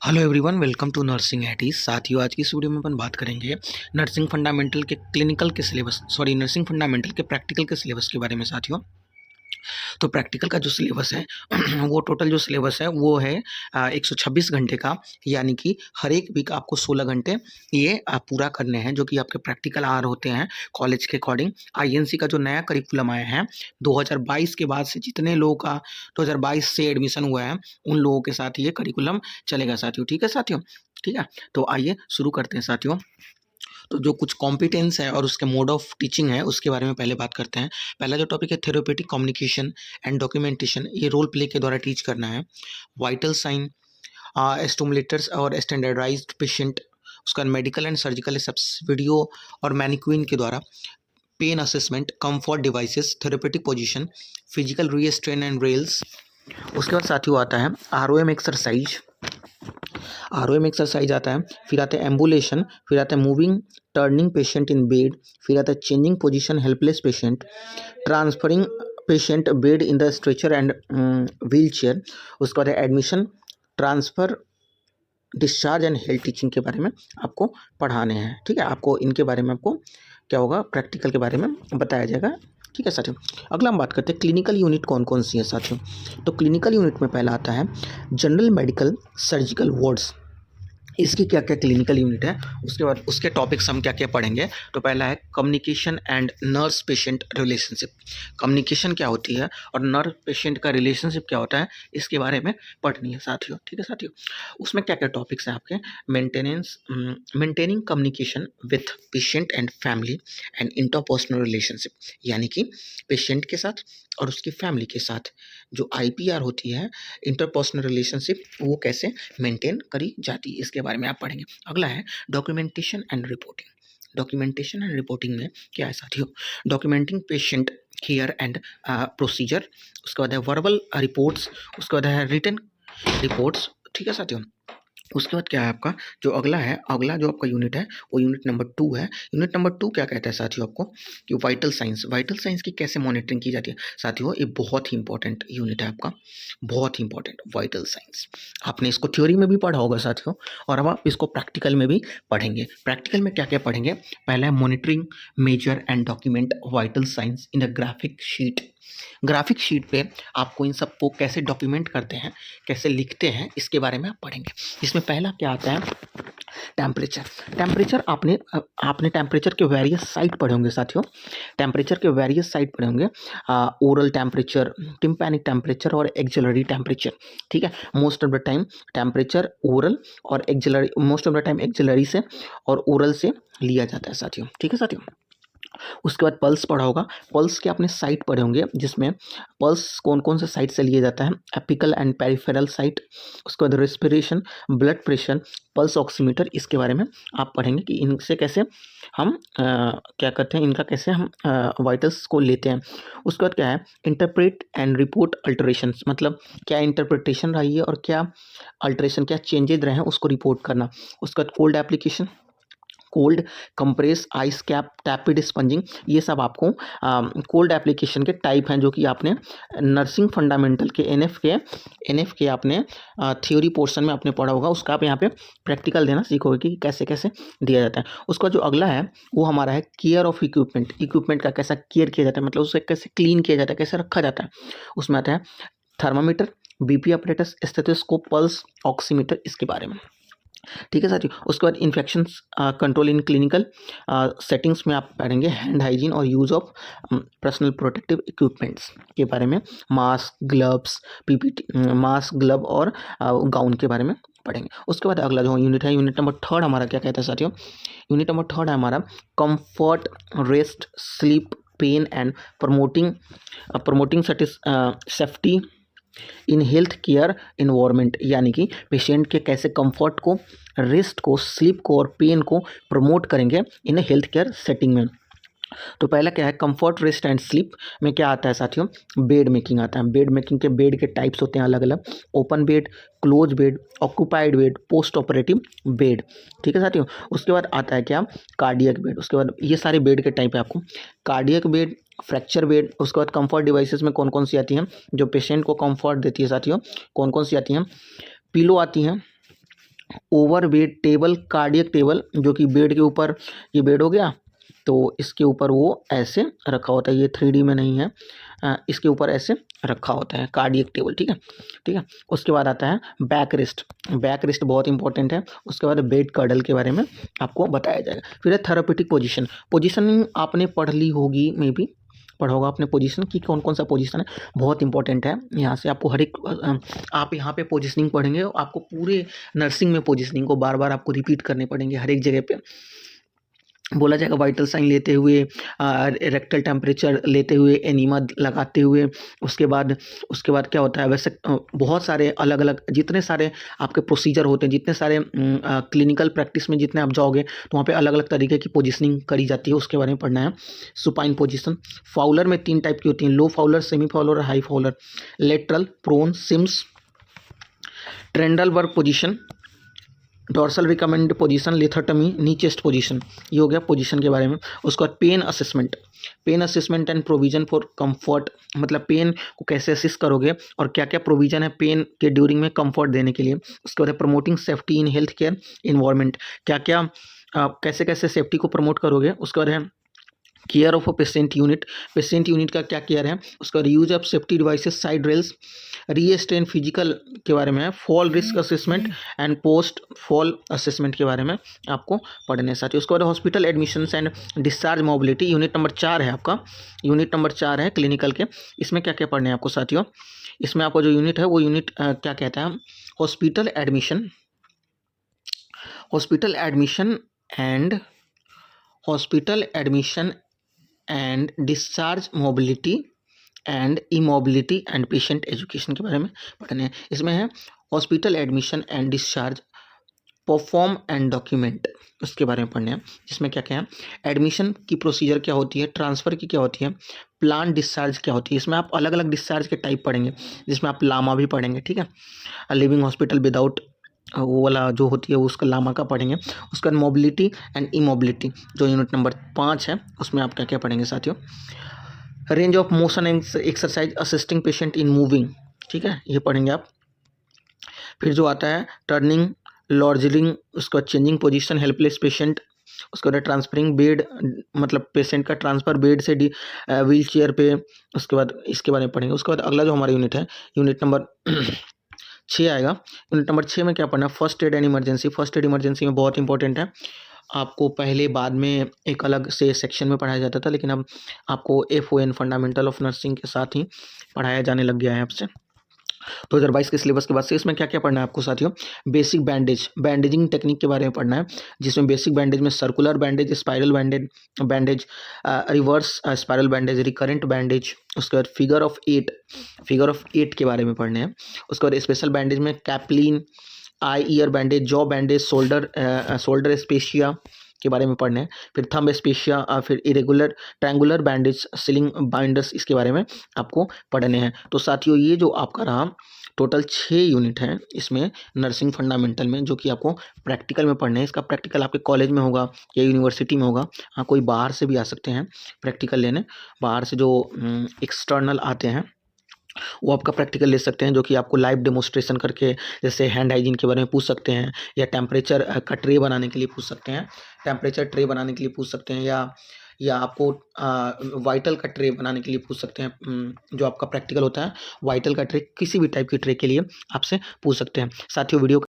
Hello everyone, welcome to nursing eighties. साथियों, आज की इस वीडियो में अपन बात करेंगे नर्सिंग फंडामेंटल के क्लिनिकल के सिलेबस नर्सिंग फंडामेंटल के प्रैक्टिकल के सिलेबस के बारे में। साथियों, तो प्रैक्टिकल का जो सिलेबस है वो टोटल जो सिलेबस है वो है 126 घंटे का, यानी कि हर एक वीक आपको 16 घंटे ये पूरा करने हैं, जो कि आपके प्रैक्टिकल आर होते हैं कॉलेज के अकॉर्डिंग। आईएनसी का जो नया करिकुलम आया है 2022 के बाद से, जितने लोगों का 2022 से एडमिशन हुआ है उन लोगों के साथ ये करिकुलम चलेगा साथियों। ठीक है साथियों, ठीक है। तो आइए शुरू करते हैं साथियों। तो जो कुछ कॉम्पिटेंस है और उसके मोड ऑफ टीचिंग है उसके बारे में पहले बात करते हैं। पहला जो टॉपिक है थेरेपेटिक कम्युनिकेशन एंड डॉक्यूमेंटेशन, ये रोल प्ले के द्वारा टीच करना है। वाइटल साइन, स्टिमुलेटर्स और स्टैंडर्डाइज्ड पेशेंट, उसका मेडिकल एंड सर्जिकल वीडियो और मैनिक्विन के द्वारा। Pain assessment, comfort devices, therapeutic position, physical restraint and rails. उसके बाद साथियों आता है आरओएम एक्सरसाइज। आरओएम एक्सरसाइज आता है, फिर आता है एम्बुलेशन, फिर आता है moving turning patient in bed, फिर आता है changing position helpless patient, transferring patient bed in the stretcher and wheel chair. उसके बाद है admission, transfer, discharge and health teaching के बारे में आपको पढ़ाने हैं। ठीक है, आपको इनके बारे में आपको क्या होगा, प्रैक्टिकल के बारे में बताया जाएगा। ठीक है साथियों, अगला हम बात करते हैं क्लिनिकल यूनिट कौन कौन सी है साथियों। तो क्लिनिकल यूनिट में पहला आता है जनरल मेडिकल सर्जिकल वार्ड्स। इसकी क्या क्या क्लिनिकल यूनिट है, उसके बाद उसके टॉपिक्स हम क्या क्या पढ़ेंगे। तो पहला है communication and nurse patient relationship. Communication क्या होती है और नर्स पेशेंट का रिलेशनशिप क्या होता है, इसके बारे में पढ़नी है साथियों। ठीक है साथियों, उसमें क्या क्या टॉपिक्स हैं आपके। Maintaining communication with patient and family and interpersonal relationship, यानी कि पेशेंट के साथ और उसकी फैमिली के साथ जो आईपीआर होती है, इंटरपर्सनल रिलेशनशिप, वो कैसे मेंटेन करी जाती है, इसके बारे में आप पढ़ेंगे। अगला है documentation and reporting. Documentation and reporting में क्या है साथियों, documenting patient care and procedure. उसके बाद है वर्बल रिपोर्ट्स, उसके बाद है रिटन रिपोर्ट्स। ठीक है साथियों, उसके बाद क्या है आपका जो अगला है, अगला जो आपका यूनिट है वो यूनिट नंबर 2 है। यूनिट नंबर 2 क्या कहता है साथियों आपको, कि वाइटल साइंस, वाइटल साइंस की कैसे मॉनिटरिंग की जाती है साथियों। ये बहुत ही इंपॉर्टेंट यूनिट है आपका, बहुत ही इंपॉर्टेंट वाइटल साइंस। आपने इसको थ्योरी में भी पढ़ा होगा साथियों, और अब आप इसको प्रैक्टिकल में भी पढ़ेंगे। प्रैक्टिकल में क्या क्या पढ़ेंगे, पहला है monitoring measure and document vital signs in a graphic sheet. Graphic sheet पे आपको इन सबको कैसे डॉक्यूमेंट करते हैं, कैसे लिखते हैं, इसके बारे में आप पढ़ेंगे। इसमें पहला क्या आता है, टेम्परेचर। टेम्परेचर आपने टेम्परेचर के वेरियस साइट पढ़े होंगे साथियों। टेम्परेचर के वेरियस साइट पढ़े होंगे, ओरल टेम्परेचर, टिम्पैनिक टेम्परेचर और एक्सिलरी टेम्परेचर। ठीक है, most of the time temperature oral और axillary, most of the time axillary से और ओरल से लिया जाता है साथियों। ठीक है साथियों, उसके बाद पल्स पढ़ा होगा। पल्स के आपने साइट पढ़े होंगे, जिसमें पल्स कौन कौन से साइट से लिया जाता है, एपिकल एंड पेरिफेरल साइट। उसके बाद respiration, blood pressure, pulse oximeter, इसके बारे में आप पढ़ेंगे कि इनसे कैसे हम क्या करते हैं, इनका कैसे हम वाइटल्स को लेते हैं। उसके बाद क्या है, इंटरप्रेट एंड रिपोर्ट अल्टरेशंस, मतलब क्या इंटरप्रिटेशन रही है और क्या अल्टरेशन, क्या चेंजेज रहे हैं, उसको रिपोर्ट करना। उसके बाद cold application, cold compress, ice cap, टैपिड spongin, ये सब आपको कोल्ड एप्लीकेशन के टाइप हैं, जो कि आपने नर्सिंग फंडामेंटल के एनएफ के आपने थ्योरी पोर्शन में आपने पढ़ा होगा। उसका आप यहाँ पे प्रैक्टिकल देना सीखोगे कि कैसे कैसे दिया जाता है। उसका जो अगला है वो हमारा है केयर ऑफ इक्विपमेंट। इक्विपमेंट का कैसा केयर किया जाता है, मतलब उसे कैसे क्लीन किया जाता है, कैसे रखा जाता है। उसमें आता है thermometer, BP apparatus, stethoscope, pulse oximeter, इसके बारे में। ठीक है साथियों, उसके बाद infection control in clinical settings में आप पढ़ेंगे हैंड हाइजीन और use of personal protective equipments के बारे में। Mask, gloves, PPT, mask, glove और गाउन के बारे में पढ़ेंगे। उसके बाद अगला जो यूनिट है, यूनिट नंबर 3 हमारा क्या कहता है साथियों, यूनिट नंबर 3 है हमारा comfort, rest, sleep, pain and promoting safety in health care environment, यानी कि पेशेंट के कैसे कंफर्ट को, रेस्ट को, स्लीप को और पेन को प्रमोट करेंगे इन हेल्थ केयर सेटिंग में। तो पहला क्या है, कंफर्ट, रेस्ट एंड स्लीप में क्या आता है साथियों, बेड मेकिंग आता है। बेड मेकिंग के बेड के टाइप्स होते हैं अलग अलग, open bed, close bed, occupied bed, post operative bed. ठीक है साथियों, उसके बाद आता है क्या, कार्डियक बेड। उसके बाद ये सारे बेड के टाइप है आपको, कार्डियक बेड, फ्रैक्चर बेड। उसके बाद कंफर्ट डिवाइसेस में कौन कौन सी आती हैं, जो पेशेंट को कंफर्ट देती है साथियों, कौन कौन सी आती हैं, पिलो आती हैं, over bed table, cardiac table, जो कि बेड के ऊपर, ये बेड हो गया तो इसके ऊपर वो ऐसे रखा होता है, ये 3D में नहीं है, इसके ऊपर ऐसे रखा होता है कार्डियक टेबल, ठीक है, ठीक है। उसके बाद आता है बैक रेस्ट, बैक रेस्ट बहुत इंपॉर्टेंट है। उसके बाद बेड कर्डल के बारे में आपको बताया जाएगा। फिर है थेरापेटिक पोजीशन, पोजीशनिंग आपने पढ़ ली होगी, मे बी पढ़ा होगा आपने पोजीशन की कौन कौन सा पोजीशन है, बहुत इंपॉर्टेंट है। यहाँ से आपको हर एक आप यहाँ पे पोजीशनिंग पढ़ेंगे, आपको पूरे नर्सिंग में पोजीशनिंग को बार बार आपको रिपीट करने पड़ेंगे हर एक जगह पे। बोला जाएगा वाइटल साइन लेते हुए, रेक्टल टेम्परेचर लेते हुए, एनीमा लगाते हुए, उसके बाद क्या होता है, वैसे बहुत सारे अलग अलग जितने सारे आपके प्रोसीजर होते हैं, जितने सारे क्लिनिकल प्रैक्टिस में जितने आप जाओगे तो वहाँ पे अलग अलग तरीके की पोजीशनिंग करी जाती है, उसके बारे में पढ़ना है। सुपाइन पोजीशन, फाउलर में 3 टाइप की होती हैं, लो फाउलर, सेमी फाउलर और high Fowler. Lateral, prone, Sims. Trendelenburg position, dorsal recumbent position, lithotomy, knee chest position, ये हो गया पोजीशन के बारे में। उसके बाद pain assessment, pain assessment and provision for comfort, मतलब पेन को कैसे असिस्ट करोगे और क्या क्या प्रोविजन है पेन के ड्यूरिंग में कंफर्ट देने के लिए। उसके बाद promoting safety in health care environment, क्या क्या कैसे कैसे सेफ्टी को प्रमोट करोगे। उसके बाद है care of a patient unit, patient unit का क्या केयर है। उसका use of safety devices, side rails, रीस्ट्रेन physical के बारे में है। Fall risk assessment and post fall assessment के बारे में आपको पढ़ने साथ ही। उसके बाद hospital admissions and discharge mobility, unit number 4 है आपका, यूनिट नंबर 4 है क्लिनिकल के। इसमें क्या क्या पढ़ने हैं आपको साथियों, इसमें आपका जो यूनिट है वो यूनिट क्या कहता है, hospital admission, hospital admission and hospital admission and discharge mobility and immobility and patient education के बारे में पढ़ने हैं। इसमें है hospital admission and discharge, perform and document, उसके बारे में पढ़ने हैं। जिसमें क्या क्या है, एडमिशन की प्रोसीजर क्या होती है, ट्रांसफ़र की क्या होती है, प्लान डिस्चार्ज क्या होती है। इसमें आप अलग अलग डिस्चार्ज के टाइप पढ़ेंगे, जिसमें आप लामा भी पढ़ेंगे, ठीक है, लिविंग हॉस्पिटल विदाउट, वो वाला जो होती है उसका लामा का पढ़ेंगे। उसके बाद मोबिलिटी एंड इमोबिलिटी जो यूनिट नंबर 5 है, उसमें आप क्या क्या पढ़ेंगे साथियों, range of motion exercise assisting patient in moving, ठीक है, ये पढ़ेंगे आप। फिर जो आता है टर्निंग, लॉर्जरिंग, उसके बाद चेंजिंग पोजीशन, हेल्पलेस पेशेंट, उसके बाद ट्रांसफरिंग बेड, मतलब पेशेंट का ट्रांसफ़र बेड से व्हील चेयर पे, उसके बाद इसके बारे में पढ़ेंगे। उसके बाद अगला जो हमारा यूनिट है, यूनिट नंबर 6 आएगा। यूनिट नंबर 6 में क्या पढ़ना है, first aid and emergency. First aid emergency में बहुत इंपॉर्टेंट है, आपको पहले बाद में एक अलग से सेक्शन में पढ़ाया जाता था, लेकिन अब आपको FON फंडामेंटल ऑफ नर्सिंग के साथ ही पढ़ाया जाने लग गया है आपसे 2022 के सिलेबस के बाद से। इसमें क्या क्या पढ़ना है आपको साथियों, बेसिक बैंडेज, बैंडेजिंग टेक्निक के बारे में पढ़ना है, जिसमें बेसिक बैंडेज में circular bandage, spiral bandage, bandage reverse spiral bandage, recurrent bandage. उसके बाद फिगर ऑफ 8, फिगर ऑफ 8 के बारे में पढ़ने हैं। उसके बाद स्पेशल बैंडेज में capeline, eye ear bandage, jaw bandage, shoulder spica के बारे में पढ़ने हैं। फिर थंब स्पेशिया, फिर irregular triangular bandage, sling binders, इसके बारे में आपको पढ़ने हैं। तो साथियों ये जो आपका रहा टोटल 6 यूनिट हैं इसमें नर्सिंग फंडामेंटल में, जो कि आपको प्रैक्टिकल में पढ़ने हैं। इसका प्रैक्टिकल आपके कॉलेज में होगा या यूनिवर्सिटी में होगा। हाँ, कोई बाहर से भी आ सकते हैं प्रैक्टिकल लेने, बाहर से जो एक्सटर्नल आते हैं वो आपका प्रैक्टिकल ले सकते हैं, जो कि आपको लाइव डेमोस्ट्रेशन करके, जैसे हैंड हाइजीन के बारे में पूछ सकते हैं, या टेम्परेचर का ट्रे बनाने के लिए पूछ सकते हैं, टेम्परेचर ट्रे बनाने के लिए पूछ सकते हैं, या आपको वाइटल का ट्रे बनाने के लिए पूछ सकते हैं। जो आपका प्रैक्टिकल होता है वाइटल का ट्रे, किसी भी टाइप की ट्रे के लिए आपसे पूछ सकते हैं। साथियों वीडियो